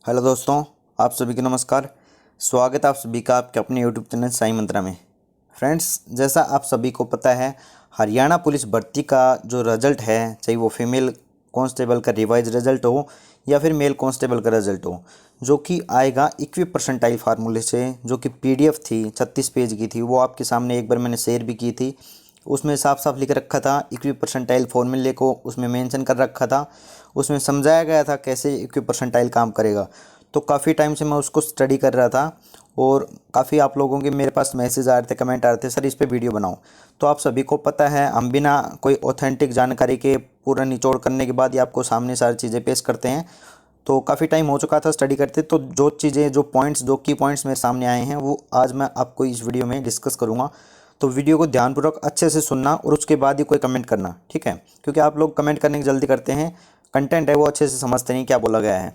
Hello दोस्तों, आप सभी को नमस्कार। स्वागत है आप सभी का आपके अपने यूट्यूब चैनल साई मंत्रा में। फ्रेंड्स, जैसा आप सभी को पता है, हरियाणा पुलिस भर्ती का जो रिज़ल्ट है, चाहे वो फीमेल कांस्टेबल का रिवाइज रिज़ल्ट हो या फिर मेल कांस्टेबल का रिज़ल्ट हो, जो कि आएगा इक्वी परसेंटाइल फार्मूले से, जो कि पीडीएफ थी 36 पेज की थी। वो आपके सामने एक बार मैंने शेयर भी की थी। उसमें साफ साफ लिख रखा था इक्वी परसेंटाइल फॉर्मूले को, उसमें मेंशन कर रखा था। उसमें समझाया गया था कैसे इक्वी परसेंटाइल काम करेगा। तो काफ़ी टाइम से मैं उसको स्टडी कर रहा था और काफ़ी आप लोगों के मेरे पास मैसेज आ रहे थे, कमेंट आ रहे थे, सर इस पे वीडियो बनाओ। तो आप सभी को पता है, हम बिना कोई ऑथेंटिक जानकारी के पूरा निचोड़ करने के बाद ही आपको सामने सारी चीज़ें पेश करते हैं। तो काफ़ी टाइम हो चुका था स्टडी करते, तो जो चीज़ें, जो पॉइंट्स, जो की पॉइंट्स मेरे सामने आए हैं, वो आज मैं आपको इस वीडियो में डिस्कस करूँगा। तो वीडियो को ध्यानपूर्वक अच्छे से सुनना और उसके बाद ही कोई कमेंट करना, ठीक है? क्योंकि आप लोग कमेंट करने की जल्दी करते हैं, कंटेंट है वो अच्छे से समझते नहीं क्या बोला गया है।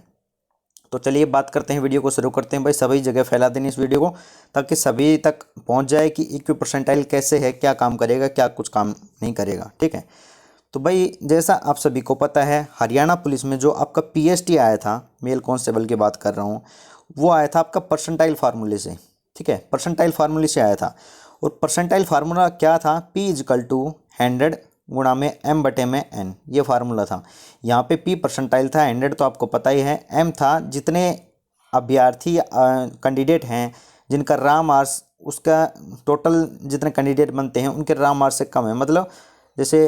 तो चलिए बात करते हैं, वीडियो को शुरू करते हैं। भाई सभी जगह फैला देनी इस वीडियो को, ताकि सभी तक पहुंच जाए कि इक्वी परसेंटाइल कैसे है, क्या काम करेगा, क्या कुछ काम नहीं करेगा, ठीक है? तो भाई जैसा आप सभी को पता है, हरियाणा पुलिस में जो आपका पीएसटी आया था, मेल कांस्टेबल की बात कर रहा हूँ, वो आया था आपका परसेंटाइल फार्मूले से, ठीक है? परसेंटाइल फार्मूले से आया था। और परसेंटाइल फार्मूला क्या था? P=100 गुणा में m/n, ये फार्मूला था। यहाँ पे P परसेंटाइल था, 100 तो आपको पता ही है, m था जितने अभ्यर्थी कैंडिडेट हैं जिनका रॉ मार्क्स, उसका टोटल जितने कैंडिडेट बनते हैं उनके रॉ मार्क्स से कम है। मतलब जैसे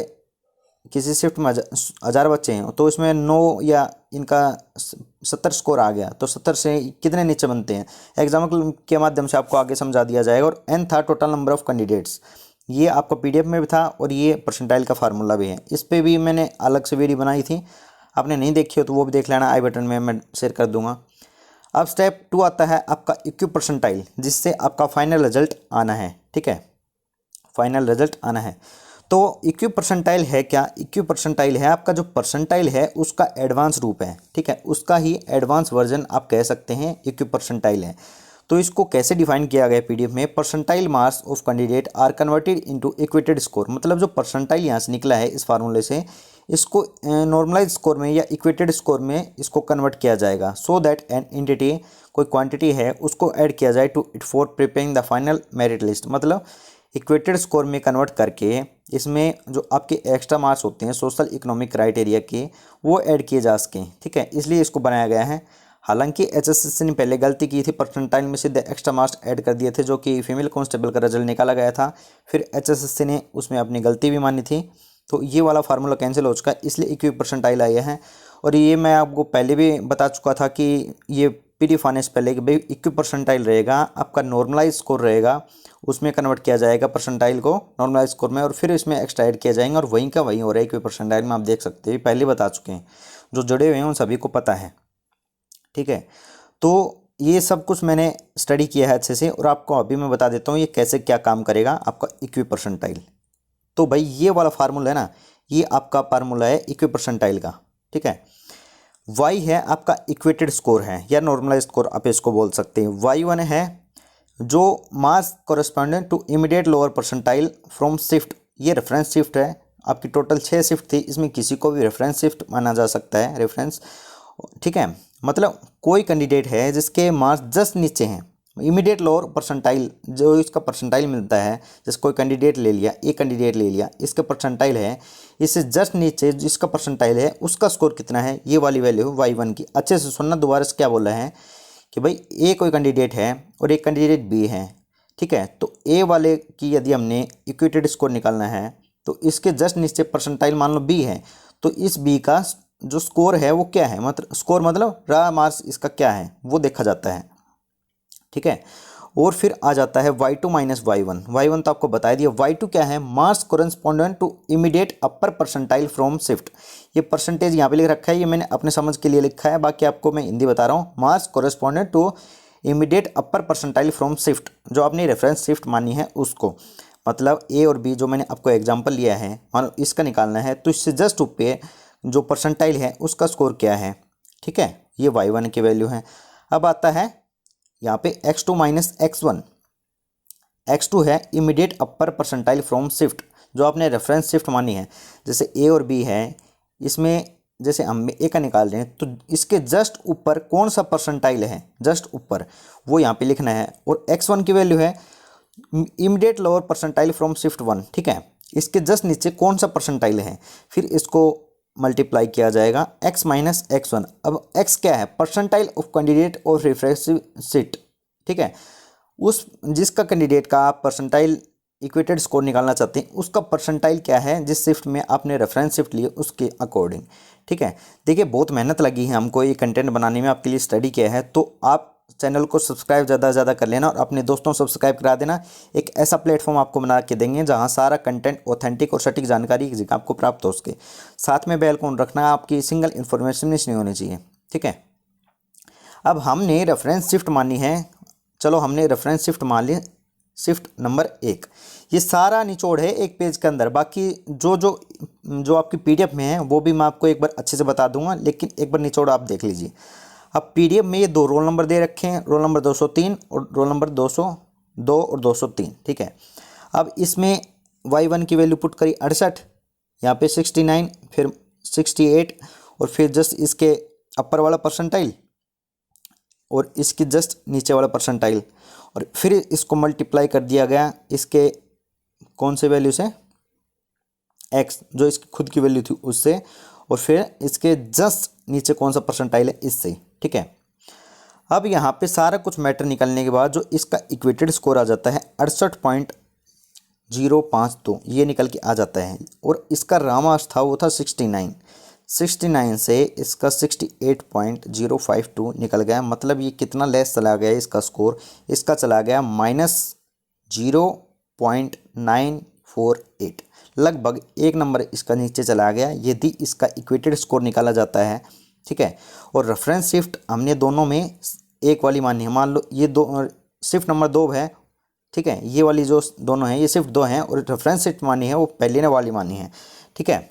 किसी शिफ्ट में 1000 बच्चे हैं, तो इसमें 9 या इनका 70 स्कोर आ गया, तो 70 से कितने नीचे बनते हैं, एग्जाम्पल के माध्यम से आपको आगे समझा दिया जाएगा। और n था टोटल नंबर ऑफ कैंडिडेट्स, ये आपको पीडीएफ में भी था और ये परसेंटाइल का फार्मूला भी है। इस पर भी मैंने अलग से वीडियो बनाई थी, आपने नहीं देखी हो तो वो भी देख लेना, आई बटन में मैं शेयर कर दूंगा। अब स्टेप 2 आता है आपका इक्वी परसेंटाइल, जिससे आपका फाइनल रिजल्ट आना है, ठीक है? फाइनल रिजल्ट आना है। तो इक्वी परसेंटाइल है क्या? इक्वी परसेंटाइल है आपका जो परसेंटाइल है उसका एडवांस रूप है, ठीक है? उसका ही एडवांस वर्जन आप कह सकते हैं इक्वी परसेंटाइल है। तो इसको कैसे डिफाइन किया गया पीडीएफ में? Percentile marks of candidate are converted into equated score. मतलब जो परसेंटाइल यहाँ से निकला है इस फार्मूले से, इसको नॉर्मलाइज स्कोर में या इक्वेटेड स्कोर में इसको कन्वर्ट किया जाएगा, सो दैट एन एंटिटी, कोई क्वांटिटी है, उसको ऐड किया जाए to it for preparing the final merit list. मतलब इक्वेटेड स्कोर में कन्वर्ट करके इसमें जो आपके एक्स्ट्रा मार्क्स होते हैं सोशल इकोनॉमिक क्राइटेरिया के, वो ऐड किए जा सकें, ठीक है? इसलिए इसको बनाया गया है। हालांकि एचएसएससी ने पहले गलती की थी, परसेंटाइल में सीधे एक्स्ट्रा मार्क्स ऐड कर दिए थे, जो कि फीमेल कांस्टेबल का रिजल्ट निकाला गया था। फिर एचएसएससी ने उसमें अपनी गलती भी मानी थी, तो ये वाला फार्मूला कैंसिल हो चुका है, इसलिए इक्वी परसेंटाइल आया है। और ये मैं आपको पहले भी बता चुका था कि ये पीडीएफ आने से पहले कि भाई इक्वी परसेंटाइल रहेगा आपका, नॉर्मलाइज स्कोर रहेगा, उसमें कन्वर्ट किया जाएगा परसेंटाइल को नॉर्मलाइज स्कोर में, और फिर इसमें एक्स्ट्रा ऐड किया जाएंगे, और वहीं का वहीं हो रहा है इक्वी परसेंटाइल में। आप देख सकते हैं, पहले बता चुके हैं, जो जुड़े हुए हैं उन सभी को पता है, ठीक है? तो ये सब कुछ मैंने स्टडी किया है अच्छे से, और आपको अभी मैं बता देता हूँ ये कैसे क्या काम करेगा आपका इक्वी परसेंटाइल। तो भाई ये वाला फार्मूला है ना, ये आपका फार्मूला है इक्वी परसेंटाइल का, ठीक है? वाई है आपका इक्वेटेड स्कोर है या नॉर्मलाइज स्कोर आप इसको बोल सकते हैं। Y1 है जो mass correspondent to immediate lower percentile from shift, ये रेफरेंस शिफ्ट है आपकी। टोटल 6 शिफ्ट थी, इसमें किसी को भी रेफरेंस शिफ्ट माना जा सकता है, रेफरेंस, ठीक है? मतलब कोई कैंडिडेट है जिसके मार्क्स जस्ट नीचे हैं, इमीडिएट लोअर परसेंटाइल, जो इसका परसेंटाइल मिलता है, जैसे कोई कैंडिडेट ले लिया, एक कैंडिडेट ले लिया, इसका परसेंटाइल है, इससे जस्ट नीचे जिसका परसेंटाइल है उसका स्कोर कितना है, ये वाली वैल्यू Y1 की। अच्छे से सुनना, दोबारा से क्या बोला है कि भाई ए कोई कैंडिडेट है और एक कैंडिडेट बी है, ठीक है? तो ए वाले की यदि हमने इक्वेटेड स्कोर निकालना है, तो इसके जस्ट नीचे परसेंटाइल मान लो बी है, तो इस बी का जो स्कोर है वो क्या है, मतलब स्कोर मतलब रॉ मार्क्स इसका क्या है वो देखा जाता है, ठीक है? और फिर आ जाता है Y2 माइनस Y1। Y1 तो आपको बता दिया, Y2 क्या है? Marks correspondent to immediate upper percentile from shift. ये परसेंटेज यहाँ पे लिख रखा है, ये मैंने अपने समझ के लिए लिखा है, बाकी आपको मैं हिंदी बता रहा हूँ। Marks correspondent to immediate upper percentile from shift, जो आपने रेफरेंस शिफ्ट मानी है उसको। मतलब ए और बी जो मैंने आपको एग्जाम्पल लिया है, मान लो इसका निकालना है, तो इससे जस्ट ऊपर जो परसेंटाइल है उसका स्कोर क्या है, ठीक है? ये Y1 की वैल्यू है। अब आता है यहाँ पे x2 माइनस x1। x2 है immediate upper percentile from shift, जो आपने रेफरेंस शिफ्ट मानी है। जैसे ए और बी है, इसमें जैसे हम ए का निकाल रहे हैं तो इसके जस्ट ऊपर कौन सा परसेंटाइल है, जस्ट ऊपर वो यहाँ पे लिखना है। और x1 की वैल्यू है immediate lower percentile from shift 1, ठीक है। इसके जस्ट नीचे कौन सा परसेंटाइल है, फिर इसको मल्टीप्लाई किया जाएगा x माइनस x1। अब x क्या है, परसेंटाइल ऑफ कैंडिडेट और रिफ्रेक्सिव सीट, ठीक है। उस जिसका कैंडिडेट का आप परसेंटाइल इक्वेटेड स्कोर निकालना चाहते हैं उसका परसेंटाइल क्या है जिस शिफ्ट में आपने रेफरेंस शिफ्ट लिए उसके अकॉर्डिंग, ठीक है। देखिए बहुत मेहनत लगी है हमको ये कंटेंट बनाने में, आपके लिए स्टडी किया है, तो आप चैनल को सब्सक्राइब ज़्यादा से ज़्यादा कर लेना और अपने दोस्तों को सब्सक्राइब करा देना। एक ऐसा प्लेटफॉर्म आपको बना के देंगे जहां सारा कंटेंट ऑथेंटिक और सटीक जानकारी एक जगह आपको प्राप्त हो सके। साथ में बेल कौन रखना, आपकी सिंगल इन्फॉर्मेशन मिस नहीं होनी चाहिए, ठीक है। अब हमने रेफरेंस शिफ्ट मानी है, चलो हमने रेफरेंस शिफ्ट मान ली, शिफ्ट नंबर 1। ये सारा निचोड़ है एक पेज के अंदर, बाकी जो आपकी पीडीएफ में है वो भी मैं आपको एक बार अच्छे से बता दूंगा, लेकिन एक बार निचोड़ आप देख लीजिए। अब पीडीएफ में ये 2 रोल नंबर दे रखे हैं, रोल नंबर 203 और रोल नंबर 202 और 203, ठीक है। अब इसमें y1 की वैल्यू पुट करी 68, यहाँ पे 69, फिर 68 और फिर जस्ट इसके अपर वाला परसेंटाइल और इसकी जस्ट नीचे वाला परसेंटाइल, और फिर इसको मल्टीप्लाई कर दिया गया इसके कौन से वैल्यू से, x जो इसकी खुद की वैल्यू थी उससे, और फिर इसके जस्ट नीचे कौन सा परसेंटाइल है इससे, ठीक है। अब यहाँ पे सारा कुछ मैटर निकलने के बाद जो इसका इक्वेटेड स्कोर आ जाता है 68.052 ये निकल के आ जाता है। और इसका रामार्स था वो था 69 से इसका 68.052 निकल गया। मतलब ये कितना लेस चला गया इसका स्कोर, इसका चला गया -0.948, लगभग 1 नंबर इसका नीचे चला गया यदि इसका इक्वेटेड स्कोर निकाला जाता है, ठीक है। और रेफरेंस शिफ्ट हमने दोनों में एक वाली मानी है, मान लो ये दो शिफ्ट नंबर 2 है, ठीक है। ये वाली जो दोनों हैं ये शिफ्ट 2 हैं और रेफरेंस शिफ्ट मानी है वो पहले ने वाली मानी है, ठीक है।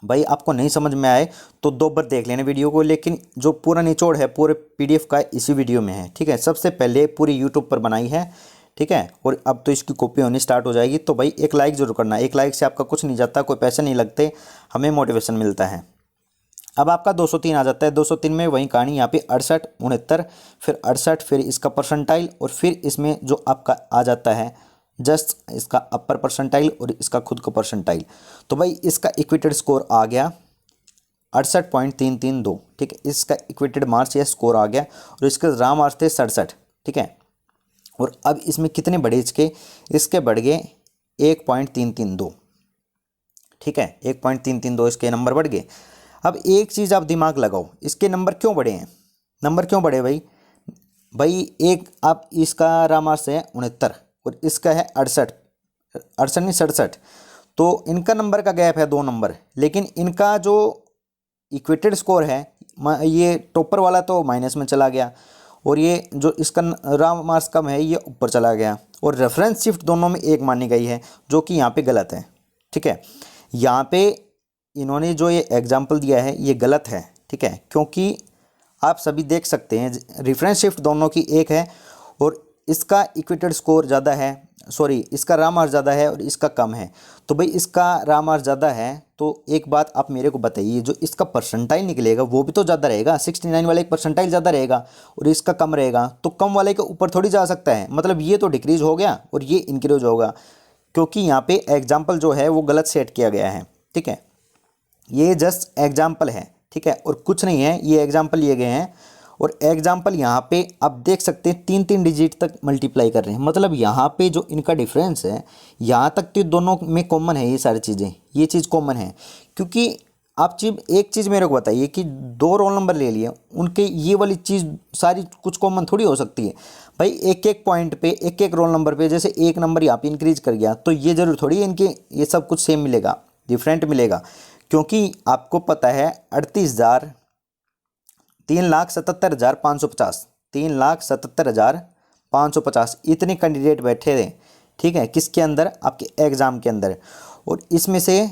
भाई आपको नहीं समझ में आए तो 2 बार देख लेना वीडियो को, लेकिन जो पूरा निचोड़ है पूरे पीडीएफ का इसी वीडियो में है, ठीक है। सबसे पहले पूरी यूट्यूब पर बनाई है, ठीक है। और अब तो इसकी कॉपी होनी स्टार्ट हो जाएगी, तो भाई एक लाइक जरूर करना, एक लाइक से आपका कुछ नहीं जाता, कोई पैसे नहीं लगते, हमें मोटिवेशन मिलता है। अब आपका 203 आ जाता है, 203 में वही कहानी, यहाँ पे 68 69 फिर 68 फिर इसका परसेंटाइल और फिर इसमें जो आपका आ जाता है जस्ट इसका अपर परसेंटाइल और इसका खुद का परसेंटाइल। तो भाई इसका इक्वेटेड स्कोर आ गया 68.332, ठीक है। इसका इक्वेटेड मार्क्स या स्कोर आ गया और इसके राम मार्क्स थे 67, ठीक है। और अब इसमें कितने बढ़े इसके बढ़ गए 1.332, ठीक है। 1.332 इसके नंबर बढ़ गए। अब एक चीज़ आप दिमाग लगाओ, इसके नंबर क्यों बढ़े हैं, नंबर क्यों बढ़े भाई एक आप इसका रामार्स है 69 और इसका है 68 नहीं 67, तो इनका नंबर का गैप है 2 नंबर, लेकिन इनका जो इक्वेटेड स्कोर है ये टॉपर वाला तो माइनस में चला गया और ये जो इसका रामार्स कम है ये ऊपर चला गया। और रेफरेंस शिफ्ट दोनों में एक मानी गई है जो कि यहाँ पे गलत है, ठीक है। यहाँ पे इन्होंने जो ये एग्जाम्पल दिया है ये गलत है, ठीक है, क्योंकि आप सभी देख सकते हैं रेफरेंस शिफ्ट दोनों की एक है और इसका इक्वेटेड स्कोर ज़्यादा है, सॉरी इसका रामार्स ज़्यादा है और इसका कम है। तो भाई इसका रामार्स ज़्यादा है तो एक बात आप मेरे को बताइए, जो इसका परसेंटाइल निकलेगा वो भी तो ज़्यादा रहेगा, 69 वाले एक परसेंटाइल ज़्यादा रहेगा और इसका कम रहेगा, तो कम वाले के ऊपर थोड़ी जा सकता है, मतलब ये तो डिक्रीज हो गया और ये इंक्रीज होगा, क्योंकि यहाँ पे एग्जाम्पल जो है वो गलत सेट किया गया है, ठीक है। ये जस्ट एग्जाम्पल है, ठीक है, और कुछ नहीं है, ये एग्जाम्पल लिए गए हैं और एग्जाम्पल यहाँ पे आप देख सकते हैं 3-3 डिजिट तक मल्टीप्लाई कर रहे हैं। मतलब यहाँ पे जो इनका डिफरेंस है यहाँ तक तो दोनों में कॉमन है, ये सारी चीज़ें, ये चीज़ कॉमन है। क्योंकि आप एक चीज़ मेरे को बताइए कि 2 रोल नंबर ले लिए, उनके ये वाली चीज़ सारी कुछ कॉमन थोड़ी हो सकती है भाई। एक पॉइंट पे एक रोल नंबर पे जैसे 1 नंबर यहाँ पे इंक्रीज कर गया तो ये जरूर थोड़ी इनके ये सब कुछ सेम मिलेगा, डिफरेंट मिलेगा, क्योंकि आपको पता है 3,77,550 3,77,550 इतने कैंडिडेट बैठे थे, ठीक है, किसके अंदर, आपके एग्ज़ाम के अंदर। और इसमें से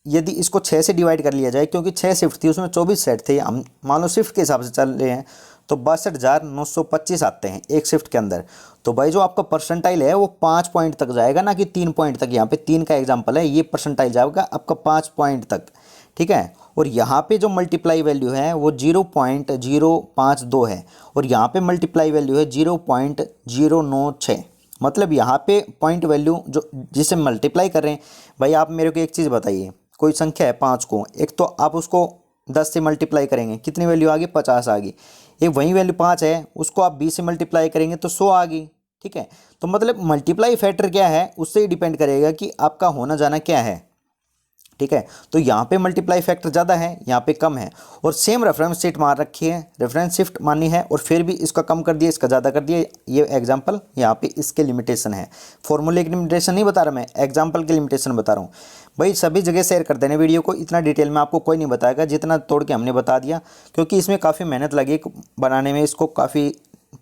यदि इसको 6 से डिवाइड कर लिया जाए, क्योंकि 6 शिफ्ट थी उसमें 24 सेट थे, हम मान लो शिफ्ट के हिसाब से चल रहे हैं, तो 62,925 आते हैं एक शिफ्ट के अंदर। तो भाई जो आपका परसेंटाइल है वो 5 पॉइंट तक जाएगा, ना कि 3 पॉइंट तक। यहाँ पे 3 का एग्जाम्पल है, ये परसेंटाइल जाएगा आपका 5 पॉइंट तक, ठीक है। और यहाँ पे जो मल्टीप्लाई वैल्यू है वो 0.052 है और यहाँ पे मल्टीप्लाई वैल्यू है 0.096। मतलब यहाँ पे पॉइंट वैल्यू जो जिसे मल्टीप्लाई कर रहे हैं, भाई आप मेरे को एक चीज़ बताइए, कोई संख्या है 5 को, एक तो आप उसको 10 से मल्टीप्लाई करेंगे, कितनी वैल्यू आ गई, 50 आ गई। एक वही वैल्यू 5 है, उसको आप 20 से मल्टीप्लाई करेंगे तो 100 आ गई। ठीक है, तो मतलब मल्टीप्लाई फैक्टर क्या है उससे ही डिपेंड करेगा कि आपका होना जाना क्या है। ठीक है, तो यहाँ पे मल्टीप्लाई फैक्टर ज़्यादा है, यहाँ पे कम है, और सेम रेफरेंस शिफ्ट मान रखी है, रेफरेंस शिफ्ट मानी है और फिर भी इसका कम कर दिया, इसका ज़्यादा कर दिया। ये एग्जांपल यहाँ पे इसके लिमिटेशन है, फॉर्मूले की लिमिटेशन नहीं बता रहा मैं, एग्जांपल की लिमिटेशन बता रहा हूँ। भाई सभी जगह शेयर कर देने वीडियो को, इतना डिटेल में आपको कोई नहीं बताएगा जितना तोड़ के हमने बता दिया, क्योंकि इसमें काफ़ी मेहनत लगी बनाने में, इसको काफ़ी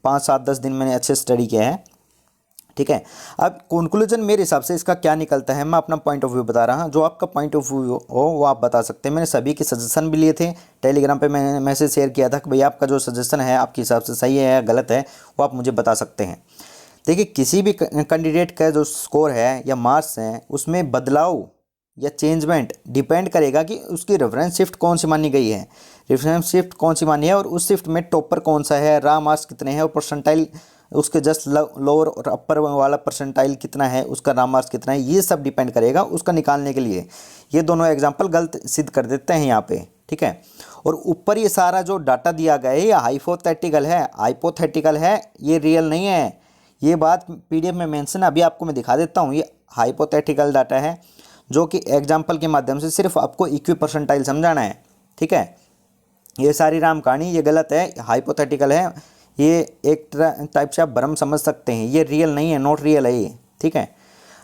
5, 7, 10 दिन मैंने अच्छे स्टडी किया है। ठीक है, अब कंक्लूजन मेरे हिसाब से इसका क्या निकलता है, मैं अपना पॉइंट ऑफ व्यू बता रहा हूँ, जो आपका पॉइंट ऑफ व्यू हो वो आप बता सकते हैं। मैंने सभी के सजेशन भी लिए थे, टेलीग्राम पे मैंने मैसेज शेयर किया था कि भाई आपका जो सजेशन है आपके हिसाब से सही है या गलत है, वो आप मुझे बता सकते हैं। देखिए, किसी भी कैंडिडेट का जो स्कोर है या मार्क्स हैं उसमें बदलाव या चेंजमेंट डिपेंड करेगा कि उसकी रेफरेंस शिफ्ट कौन सी मानी गई है, रेफरेंस शिफ्ट कौन सी मानी है, और उस शिफ्ट में टॉपर कौन सा है, रा मार्क्स कितने हैं, और परसेंटाइल उसके जस्ट लोअर और अपर वाला परसेंटाइल कितना है, उसका रा मार्क्स कितना है, ये सब डिपेंड करेगा उसका निकालने के लिए। ये दोनों एग्जाम्पल गलत सिद्ध कर देते हैं यहाँ पे। ठीक है, और ऊपर ये सारा जो डाटा दिया गया है ये हाइपोथेटिकल है, हाइपोथेटिकल है, ये रियल नहीं है। ये बात पीडीएफ में मेंशन अभी आपको मैं दिखा देता हूँ, ये हाइपोथेटिकल डाटा है जो कि एग्जाम्पल के माध्यम से सिर्फ आपको इक्वी परसेंटाइल समझाना है। ठीक है, ये सारी राम कहानी ये गलत है, हाइपोथेटिकल है, ये एक टाइप से आप भ्रम समझ सकते हैं, ये रियल नहीं है, नॉट रियल है ये। ठीक है,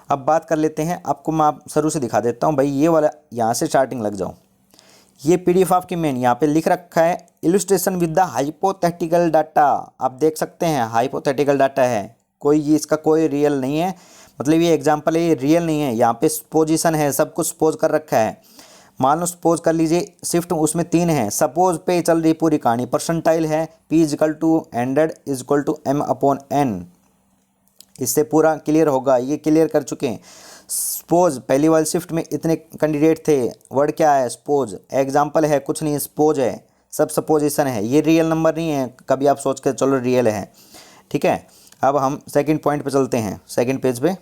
अब बात कर लेते हैं, आपको मैं आप शुरू से दिखा देता हूँ। भाई ये वाला यहाँ से स्टार्टिंग लग जाओ, ये पीडीएफ आपकी मेन यहाँ पे लिख रखा है, illustration with the hypothetical data. आप देख सकते हैं हाइपोथेटिकल डाटा है, कोई ये इसका कोई रियल नहीं है, मतलब ये एग्जाम्पल है, ये रियल नहीं है। यहाँ पे पोजीशन है, सब कुछ सपोज कर रखा है। मान लो सपोज कर लीजिए शिफ्ट उसमें 3 है, सपोज पे चल रही पूरी कहानी, परसेंटाइल है P = 100 = M/N। इससे पूरा क्लियर होगा, ये क्लियर कर चुके हैं। सपोज पहली वाली शिफ्ट में इतने कैंडिडेट थे, वर्ड क्या है, सपोज, एग्जाम्पल है, कुछ नहीं, सपोज है, सब सपोजिशन है, ये रियल नंबर नहीं है, कभी आप सोच के चलो रियल है। ठीक है, अब हम सेकंड पॉइंट पे चलते हैं, सेकंड पेज पे।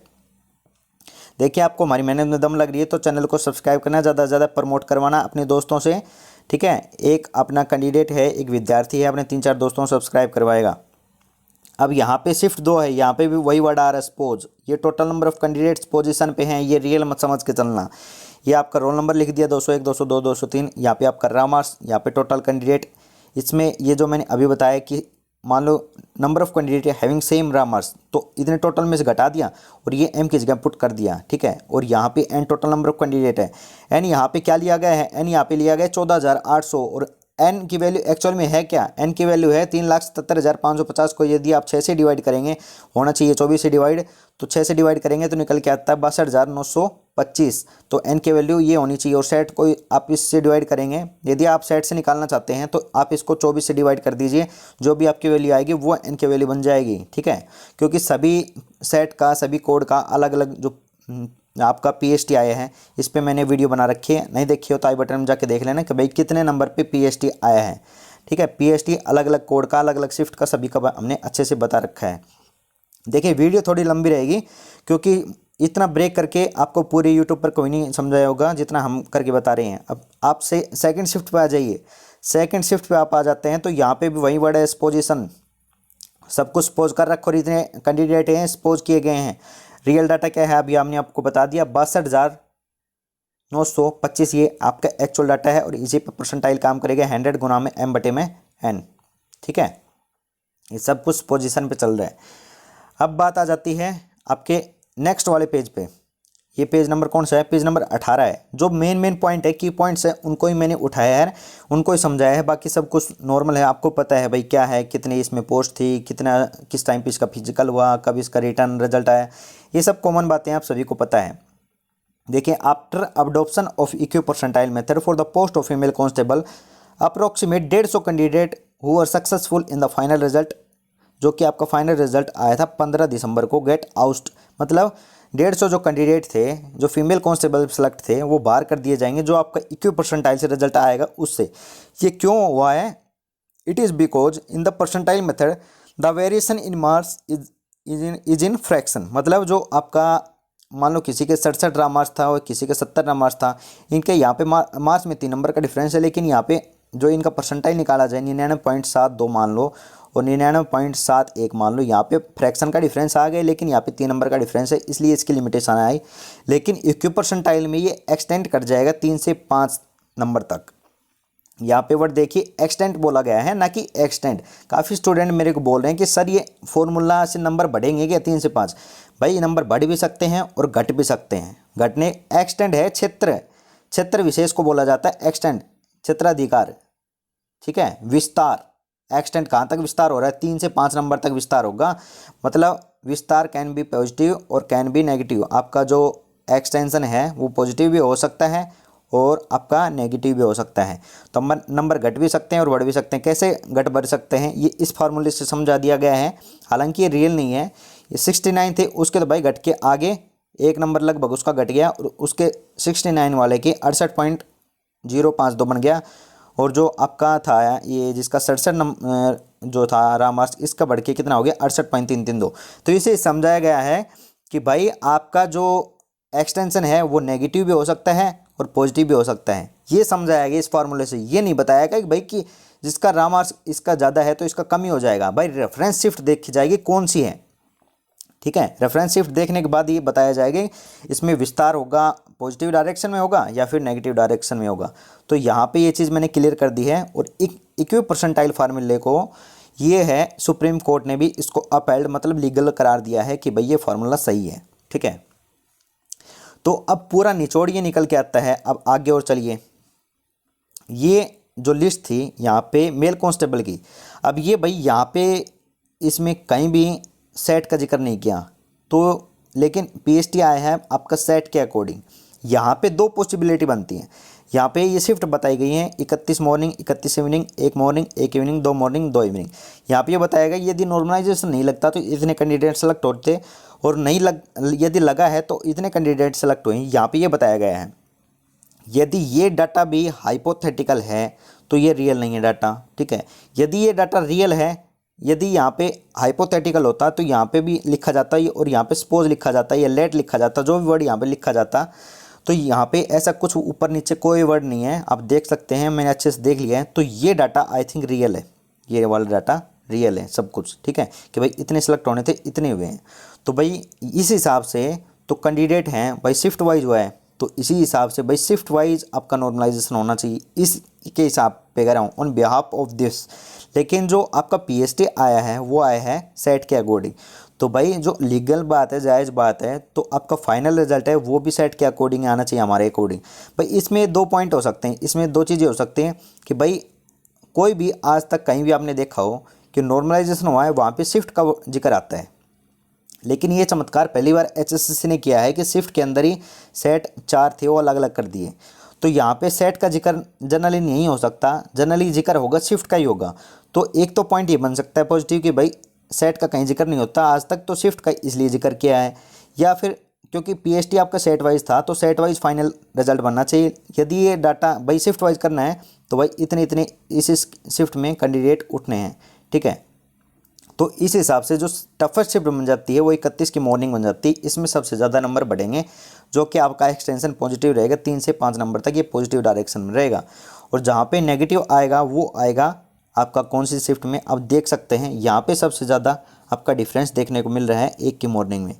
देखिए, आपको हमारी मेहनत में दम लग रही है तो चैनल को सब्सक्राइब करना, ज़्यादा से ज़्यादा प्रमोट करवाना अपने दोस्तों से। ठीक है, एक अपना कैंडिडेट है, एक विद्यार्थी है, अपने 3-4 दोस्तों को सब्सक्राइब करवाएगा। अब यहाँ पे शिफ्ट 2 है, यहाँ पे भी वही वर्ड आ रहा है, सपोज। ये total number of candidates position पे हैं, ये रियल मत समझ के चलना। ये आपका रोल नंबर लिख दिया 201, 202, 203, यहाँ पे आपका रा मार्क्स, यहाँ पे टोटल कैंडिडेट। इसमें ये जो मैंने अभी बताया कि मान लो number of candidate having same raw marks, तो इतने टोटल में से घटा दिया और ये एम की जगह पुट कर दिया। ठीक है, और यहाँ पे N total number of candidate है, एन यहाँ पे क्या लिया गया है, एन यहाँ पे लिया गया 14,800, और एन की वैल्यू एक्चुअल में है क्या, एन की वैल्यू है 3,77,550 को यदि आप 6 से डिवाइड करेंगे, होना चाहिए 24 से डिवाइड, तो 6 से डिवाइड करेंगे तो निकल के आता है 62,925। तो एन की वैल्यू ये होनी चाहिए, और सेट को आप इससे डिवाइड करेंगे, यदि आप सेट से निकालना चाहते हैं तो आप इसको 24 से डिवाइड कर दीजिए, जो भी आपकी वैल्यू आएगी वो एन की वैल्यू बन जाएगी। ठीक है, क्योंकि सभी सेट का, सभी कोड का अलग अलग जो आपका PST आया है, इस पर मैंने वीडियो बना रखी है, नहीं देखी हो तो आई बटन में जाके देख लेना कि भाई कितने नंबर पे PST आया है। ठीक है, PST अलग अलग कोड का, अलग अलग शिफ्ट का, सभी का हमने अच्छे से बता रखा है। देखिए, वीडियो थोड़ी लंबी रहेगी क्योंकि इतना ब्रेक करके आपको पूरे यूट्यूब पर कोई नहीं समझाया होगा जितना हम करके बता रहे हैं। अब आप से सेकेंड शिफ्ट पर आ जाइए, सेकेंड शिफ्ट पर आप आ जाते हैं तो यहाँ पर भी वही वर्ड है, पोजीशन, सब कुछ सपोज कर रखो, और इतने कैंडिडेट हैं सपोज किए गए हैं। रियल डाटा क्या है अभी हमने आपको बता दिया, 62,925, ये आपका एक्चुअल डाटा है, और इसी पर परसेंटाइल काम करेगा 100 गुना में M/N। ठीक है, ये सब कुछ पोजीशन पे चल रहा है। अब बात आ जाती है आपके नेक्स्ट वाले पेज पे, ये पेज नंबर कौन सा है, पेज नंबर 18 है। जो मेन पॉइंट है, की पॉइंट्स है, उनको ही मैंने उठाया है, उनको ही समझाया है, बाकी सब कुछ नॉर्मल है, आपको पता है भाई क्या है, कितनी इसमें पोस्ट थी, कितना किस टाइम पे इसका फिजिकल हुआ, कब इसका रिटर्न रिजल्ट आया, ये सब कॉमन बातें आप सभी को पता है। देखिए, after adoption of equi percentile method for the post of female constable approximate 150 candidate who are successful in the final result, जो कि आपका फाइनल रिजल्ट आया था 15 दिसंबर को, गेट आउट, मतलब 150 जो कैंडिडेट थे, जो फीमेल कांस्टेबल सेलेक्ट थे, वो बाहर कर दिए जाएंगे जो आपका इक्वी परसेंटाइल से रिजल्ट आएगा उससे। ये क्यों हुआ है? It is because in the percentile method the variation in marks is in fraction. मतलब जो आपका मान लो किसी के 67 रहा मार्क्स था और किसी के 70 रहा मार्क्स था, इनके यहाँ पे मार्क्स में 3 नंबर का डिफरेंस है, लेकिन यहाँ पे जो इनका परसेंटाइल निकाला जाए 99.72 मान लो और 99.71 मान लो, यहाँ पे फ्रैक्शन का डिफरेंस आ गया, लेकिन यहाँ पे 3 नंबर का डिफरेंस है, इसलिए इसकी लिमिटेशन आई। लेकिन इक्वी परसेंटाइल में ये एक्सटेंड कर जाएगा 3 से 5 नंबर तक। यहाँ पे वर्ड देखिए, एक्सटेंट बोला गया है ना कि एक्सटेंड। काफ़ी स्टूडेंट मेरे को बोल रहे हैं कि सर ये फॉर्मूला से नंबर बढ़ेंगे क्या 3 से 5? भाई नंबर बढ़ भी सकते हैं और घट भी सकते हैं। घटने एक्सटेंड है, क्षेत्र विशेष को बोला जाता है एक्सटेंड, क्षेत्राधिकार, ठीक है। विस्तार, एक्सटेंड कहाँ तक विस्तार हो रहा है? 3 से 5 नंबर तक विस्तार होगा। मतलब विस्तार कैन बी पॉजिटिव और कैन बी नेगेटिव। आपका जो एक्सटेंशन है वो पॉजिटिव भी हो सकता है और आपका नेगेटिव भी हो सकता है। तो नंबर घट भी सकते हैं और बढ़ भी सकते हैं। कैसे घट बढ़ सकते हैं ये इस फार्मूले से समझा दिया गया है। हालांकि ये रियल नहीं है। ये 69 थे, उसके तो भाई घट के आगे 1 नंबर लगभग उसका घट गया और उसके 69 वाले के 68.052 बन गया। और जो आपका था ये जिसका 67 नंबर जो था रहा मार्क्स, इसका बढ़ के कितना हो गया? 68.332। तो इसे समझाया गया है कि भाई आपका जो एक्सटेंशन है वो नेगेटिव भी हो सकता है और पॉजिटिव भी हो सकता है। ये समझाया गया इस फार्मूले से। ये नहीं बताया गया कि भाई कि जिसका रहा मार्क्स इसका ज़्यादा है तो इसका कम ही हो जाएगा। भाई रेफरेंस शिफ्ट देखी जाएगी कौन सी है, ठीक है। रेफरेंस शिफ्ट देखने के बाद ये बताया जाएगा इसमें विस्तार होगा पॉजिटिव डायरेक्शन में होगा या फिर नेगेटिव डायरेक्शन में होगा। तो यहाँ पे ये चीज़ मैंने क्लियर कर दी है। और इक्वी परसेंटाइल फार्मूले को ये है सुप्रीम कोर्ट ने भी इसको अपहेल्ड मतलब लीगल करार दिया है कि भाई ये फार्मूला सही है, ठीक है। तो अब पूरा निचोड़ ये निकल के आता है। अब आगे और चलिए, ये जो लिस्ट थी यहाँ पे मेल कांस्टेबल की, अब ये भाई यहाँ पे इसमें कहीं भी सेट का जिक्र नहीं किया, तो लेकिन पीएसटी आया है आपका सेट के अकॉर्डिंग। यहाँ पे 2 पॉसिबिलिटी बनती हैं। यहाँ पे ये शिफ्ट बताई गई है 31 morning 31 evening, 1 morning 1 evening, 2 morning 2 evening. यहाँ पे ये बताया गया यदि नॉर्मलाइजेशन नहीं लगता तो इतने कैंडिडेट सेलेक्ट होते और नहीं यदि लगा है तो इतने कैंडिडेट सेलेक्ट हुए। यहाँ पे ये बताया गया है यदि ये डाटा भी हाइपोथेटिकल है तो ये रियल नहीं है डाटा, ठीक है। यदि ये डाटा रियल है, यदि यहाँ पे हाइपोथेटिकल होता तो यहाँ पे भी लिखा जाता है और यहाँ पे सपोज लिखा जाता है या लेट लिखा जाता, जो भी वर्ड यहाँ पे लिखा जाता। तो यहाँ पे ऐसा कुछ ऊपर नीचे कोई वर्ड नहीं है, आप देख सकते हैं, मैंने अच्छे से देख लिया है। तो ये डाटा आई थिंक रियल है, ये वाला डाटा रियल है सब कुछ, ठीक है, कि भाई इतने सेलेक्ट होने थे इतने हुए हैं। तो भाई इस हिसाब से तो कैंडिडेट हैं भाई शिफ्ट वाइज हुआ है, तो इसी हिसाब से भाई शिफ्ट वाइज आपका नॉर्मलाइजेशन होना चाहिए इसके हिसाब पे कह रहा हूँ ऑन बिहाफ ऑफ दिस। लेकिन जो आपका पीएसटी आया है वो आया है सेट के अकॉर्डिंग। तो भाई जो लीगल बात है, जायज़ बात है, तो आपका फाइनल रिजल्ट है वो भी सेट के अकॉर्डिंग आना चाहिए हमारे अकॉर्डिंग। भाई इसमें 2 पॉइंट हो सकते हैं, इसमें 2 चीज़ें हो सकती हैं कि भाई कोई भी आज तक कहीं भी आपने देखा हो कि नॉर्मलाइजेशन हुआ है वहाँ पे शिफ्ट का जिक्र आता है, लेकिन ये चमत्कार पहली बार एचएससीसी ने किया है कि शिफ्ट के अंदर ही सेट 4 थे वो अलग अलग कर दिए। तो यहाँ पे सेट का जिक्र जनरली नहीं हो सकता, जनरली जिक्र होगा शिफ्ट का ही होगा। तो एक तो पॉइंट ये बन सकता है पॉजिटिव कि भाई सेट का कहीं जिक्र नहीं होता आज तक, तो शिफ्ट का इसलिए जिक्र किया है। या फिर क्योंकि पीएसटी आपका सेट वाइज था तो सेट वाइज फाइनल रिजल्ट बनना चाहिए। यदि ये डाटा भाई शिफ्ट वाइज करना है तो भाई इतने इतने इस शिफ्ट में कैंडिडेट उठने हैं, ठीक है। तो इस हिसाब से जो टफेस्ट शिफ्ट बन जाती है वो 31 की मॉर्निंग बन जाती है। इसमें सबसे ज़्यादा नंबर बढ़ेंगे, जो कि आपका एक्सटेंशन पॉजिटिव रहेगा 3 से 5 नंबर तक, ये पॉजिटिव डायरेक्शन में रहेगा। और जहाँ पे नेगेटिव आएगा वो आएगा आपका कौन सी शिफ्ट में, आप देख सकते हैं यहाँ पे सबसे ज़्यादा आपका डिफरेंस देखने को मिल रहा है 1 की मॉर्निंग में।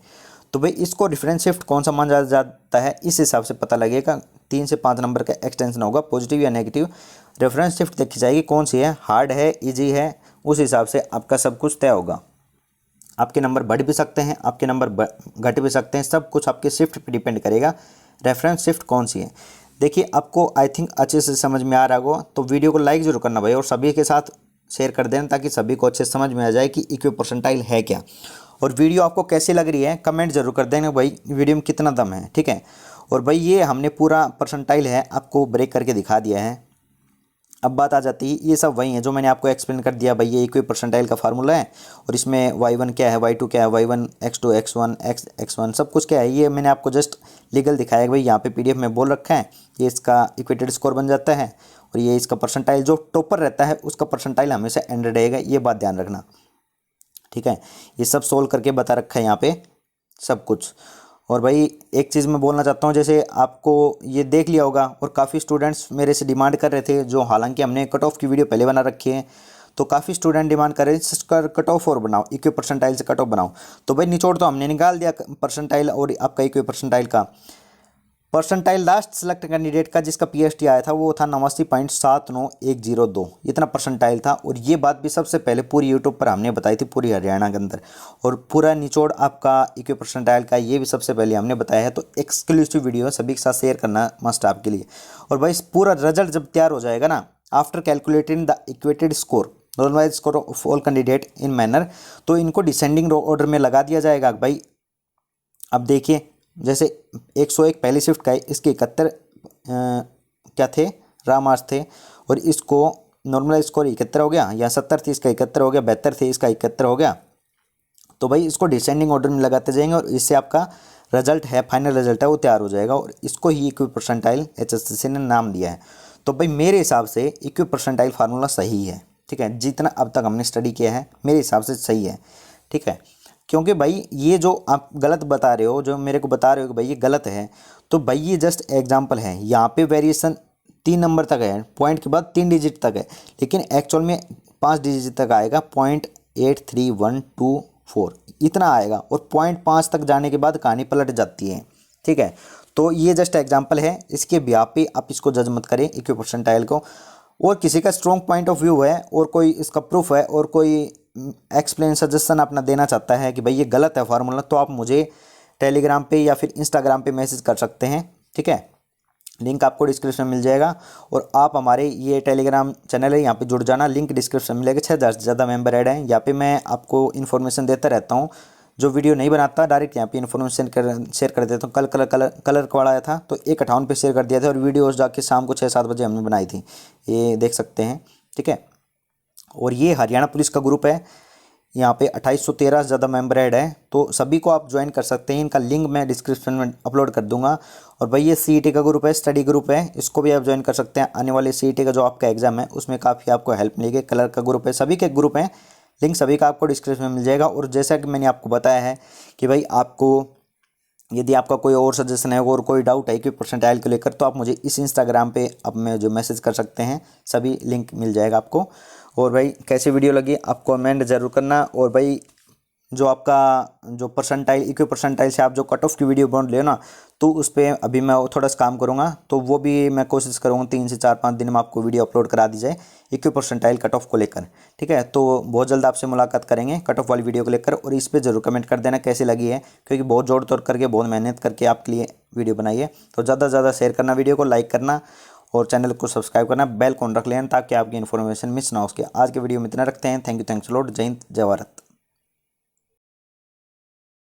तो भाई इसको डिफरेंस शिफ्ट कौन सा माना जाता है इस हिसाब से पता लगेगा। 3 से 5 नंबर का एक्सटेंशन होगा, पॉजिटिव या नेगेटिव। रेफरेंस शिफ्ट देखी जाएगी कौन सी है, हार्ड है ईजी है, उस हिसाब से आपका सब कुछ तय होगा। आपके नंबर बढ़ भी सकते हैं, आपके नंबर घट भी सकते हैं, सब कुछ आपके शिफ्ट पे डिपेंड करेगा रेफरेंस शिफ्ट कौन सी है। देखिए आपको आई थिंक अच्छे से समझ में आ रहा होगा, तो वीडियो को लाइक जरूर करना भाई और सभी के साथ शेयर कर देना ताकि सभी को अच्छे से समझ में आ जाए कि इक्वी परसेंटाइल है क्या। और वीडियो आपको कैसी लग रही है कमेंट जरूर कर देना भाई, वीडियो में कितना दम है, ठीक है। और भाई ये हमने पूरा परसेंटाइल है आपको ब्रेक करके दिखा दिया है। अब बात आ जाती है, ये सब वही है जो मैंने आपको एक्सप्लेन कर दिया भाई, ये इक्वी परसेंटाइल का फार्मूला है और इसमें y1 क्या है, y2 क्या है, y1 x2 x1 x1 सब कुछ क्या है, ये मैंने आपको जस्ट लीगल दिखाया है भाई, यहाँ पे पीडीएफ में बोल रखा है। ये इसका इक्वेटेड स्कोर बन जाता है और ये इसका परसेंटाइल, जो टॉपर रहता है उसका परसेंटाइल हमेशा एंड रहेगा, ये बात ध्यान रखना, ठीक है। ये सब सोल्व करके बता रखा है यहाँ पे सब कुछ। और भाई एक चीज़ मैं बोलना चाहता हूँ, जैसे आपको ये देख लिया होगा और काफ़ी स्टूडेंट्स मेरे से डिमांड कर रहे थे, जो हालांकि हमने कट ऑफ की वीडियो पहले बना रखी है, तो काफ़ी स्टूडेंट डिमांड कर रहे थे इसका कट ऑफ और बनाओ, इक्वी परसेंटाइल से कट ऑफ बनाओ। तो भाई निचोड़ तो हमने निकाल दिया परसेंटाइल और आपका इक्वी परसेंटाइल का। परसेंटाइल लास्ट सेलेक्ट कैंडिडेट का जिसका पीएसटी आया था वो था 89.79102, इतना परसेंटाइल था। और ये बात भी सबसे पहले पूरी यूट्यूब पर हमने बताई थी, पूरी हरियाणा के अंदर। और पूरा निचोड़ आपका इक्वी परसेंटाइल का ये भी सबसे पहले हमने बताया है। तो एक्सक्लूसिव वीडियो सभी के साथ शेयर करना मस्ट आपके लिए। और भाई पूरा रिजल्ट जब तैयार हो जाएगा ना, after calculating the equated score normalized score of all candidate in manner, तो इनको डिसेंडिंग ऑर्डर में लगा दिया जाएगा भाई। अब देखिए जैसे 101 पहली शिफ्ट का है, इसके 71 क्या थे, रामार्स थे, और इसको नॉर्मल स्कोर 71 हो गया, या 70 थी इसका 71 हो गया, 72 थे इसका 71 हो गया। तो भाई इसको डिसेंडिंग ऑर्डर में लगाते जाएंगे और इससे आपका रिजल्ट है, फाइनल रिजल्ट है वो तैयार हो जाएगा। और इसको ही इक्वी परसेंटाइल HSCC ने नाम दिया है। तो भाई मेरे हिसाब से इक्वी परसेंटाइल फार्मूला सही है, ठीक है, जितना अब तक हमने स्टडी किया है मेरे हिसाब से सही है, ठीक है। क्योंकि भाई ये जो आप गलत बता रहे हो, जो मेरे को बता रहे हो कि भाई ये गलत है, तो भाई ये जस्ट एग्जांपल है। यहाँ पे वेरिएशन 3 नंबर तक है, पॉइंट के बाद 3 डिजिट तक है, लेकिन एक्चुअल में 5 डिजिट तक आएगा, 0.83124 इतना आएगा। और 0.5 तक जाने के बाद कहानी पलट जाती है, ठीक है। तो ये जस्ट एग्जाम्पल है, इसके ब्याह पे आप इसको जज मत करें इक्वी परसेंटाइल को। और किसी का स्ट्रॉन्ग पॉइंट ऑफ व्यू है और कोई इसका प्रूफ है और कोई एक्सप्लेन सजेशन अपना देना चाहता है कि भाई ये गलत है फार्मूला, तो आप मुझे टेलीग्राम पे या फिर इंस्टाग्राम पे मैसेज कर सकते हैं, ठीक है। लिंक आपको डिस्क्रिप्शन में मिल जाएगा। और आप हमारे ये टेलीग्राम चैनल है, यहाँ पे जुड़ जाना, लिंक डिस्क्रिप्शन में मिलेगा। 6000 से ज़्यादा मेंबर ऐड हैं यहाँ पे, मैं आपको इन्फॉर्मेशन देता रहता हूँ। जो वीडियो नहीं बनाता डायरेक्ट यहाँ पे इन्फॉर्मेशन शेयर कर देता हूँ। कल कलर वाला आया था तो 158 पे शेयर कर दिया था, और वीडियोज़ जाके शाम को 6-7 बजे हमने बनाई थी, ये देख सकते हैं, ठीक है। और ये हरियाणा पुलिस का ग्रुप है, यहाँ पे 2813 से ज़्यादा मेंबर ऐड है, तो सभी को आप ज्वाइन कर सकते हैं। इनका लिंक मैं डिस्क्रिप्शन में अपलोड कर दूंगा। और भाई ये सीईटी का ग्रुप है, स्टडी ग्रुप है, इसको भी आप ज्वाइन कर सकते हैं। आने वाले सीईटी का जो आपका एग्जाम है उसमें काफ़ी आपको हेल्प मिलेगी। कलर का ग्रुप है, सभी के ग्रुप हैं, लिंक सभी का आपको डिस्क्रिप्शन में मिल जाएगा। और जैसा कि मैंने आपको बताया है कि भाई आपको यदि आपका कोई और सजेशन है और कोई डाउट है इक्वी परसेंटाइल को लेकर, तो आप मुझे इस इंस्टाग्राम पे अब मैं जो मैसेज कर सकते हैं, सभी लिंक मिल जाएगा आपको। और भाई कैसी वीडियो लगी आप कमेंट ज़रूर करना। और भाई जो आपका जो परसेंटाइल इक्वी परसेंटाइल से आप जो कट ऑफ की वीडियो बन ले ना, तो उस पर अभी मैं थोड़ा सा काम करूँगा, तो वो भी मैं कोशिश करूँगा 3 से 4-5 दिन में आपको वीडियो अपलोड करा दी जाए इक्वी परसेंटाइल कट ऑफ को लेकर, ठीक है। तो बहुत जल्द आपसे मुलाकात करेंगे कट ऑफ वाली वीडियो को लेकर। और इस पर जरूर कमेंट कर देना कैसी लगी है, क्योंकि बहुत जोड़ तोड़ करके बहुत मेहनत करके आपके लिए वीडियो बनाई है। तो ज़्यादा से ज़्यादा शेयर करना, वीडियो को लाइक करना और चैनल को सब्सक्राइब करना, बेल कॉन रख लेना ताकि आपकी इन्फॉर्मेशन मिस ना हो। उसके आज के वीडियो में इतना रखते हैं। Thank you lot. जय हिंद, जय भारत।